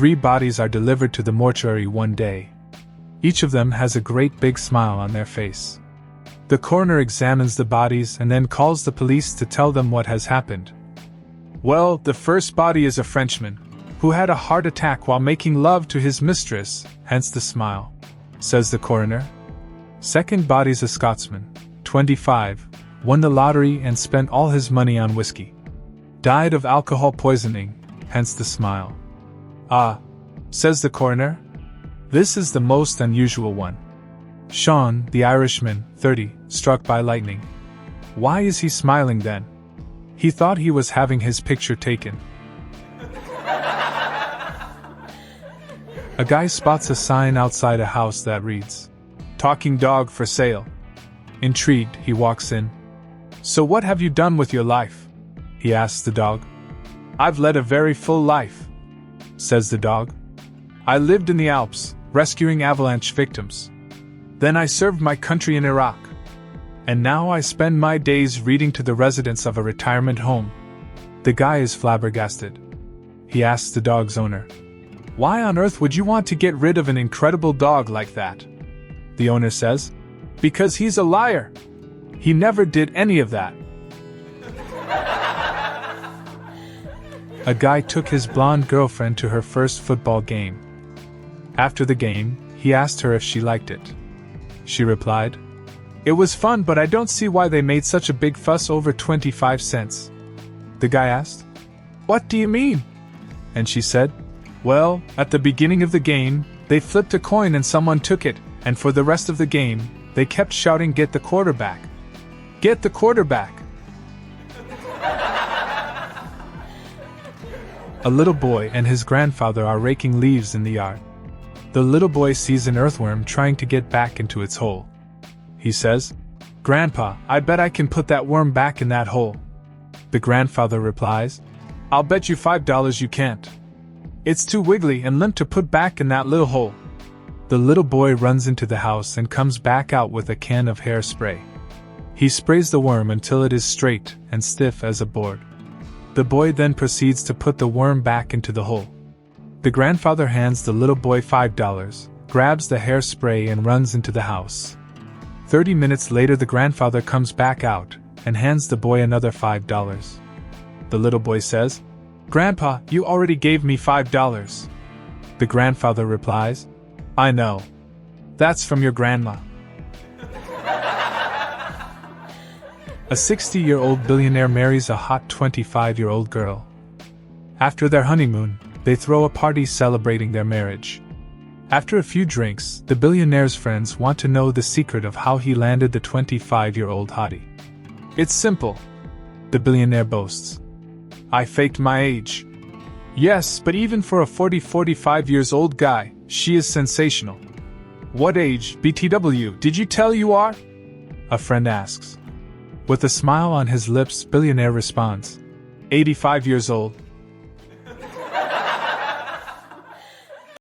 3 bodies are delivered to the mortuary one day. Each of them has a great big smile on their face. The coroner examines the bodies and then calls the police to tell them what has happened. Well, the first body is a Frenchman, who had a heart attack while making love to his mistress, hence the smile, says the coroner. Second body's a Scotsman, 25, won the lottery and spent all his money on whiskey. Died of alcohol poisoning, hence the smile. Ah, says the coroner. This is the most unusual one. Sean, the Irishman, 30, struck by lightning. Why is he smiling then? He thought he was having his picture taken. A guy spots a sign outside a house that reads, "Talking dog for sale." Intrigued, he walks in. "So what have you done with your life?" he asks the dog. "I've led a very full life," says the dog. "I lived in the Alps, rescuing avalanche victims. Then I served my country in Iraq. And now I spend my days reading to the residents of a retirement home." The guy is flabbergasted. He asks the dog's owner, "Why on earth would you want to get rid of an incredible dog like that?" The owner says, "Because he's a liar. He never did any of that." A guy took his blonde girlfriend to her first football game. After the game, he asked her if she liked it. She replied, "It was fun, but I don't see why they made such a big fuss over 25 cents. The guy asked, "What do you mean?" And she said, "Well, at the beginning of the game, they flipped a coin and someone took it, and for the rest of the game, they kept shouting, 'Get the quarterback! Get the quarterback!'" A little boy and his grandfather are raking leaves in the yard. The little boy sees an earthworm trying to get back into its hole. He says, "Grandpa, I bet I can put that worm back in that hole." The grandfather replies, "I'll bet you $5 you can't. It's too wiggly and limp to put back in that little hole." The little boy runs into the house and comes back out with a can of hairspray. He sprays the worm until it is straight and stiff as a board. The boy then proceeds to put the worm back into the hole. The grandfather hands the little boy $5, grabs the hairspray and runs into the house. 30 minutes later the grandfather comes back out and hands the boy another $5. The little boy says, "Grandpa, you already gave me $5. The grandfather replies, "I know. That's from your grandma." A 60-year-old billionaire marries a hot 25-year-old girl. After their honeymoon, they throw a party celebrating their marriage. After a few drinks, the billionaire's friends want to know the secret of how he landed the 25-year-old hottie. "It's simple," the billionaire boasts. "I faked my age." "Yes, but even for a 45 years old guy, she is sensational." "What age, BTW, did you tell you are?" a friend asks. With a smile on his lips, billionaire responds, 85 years old.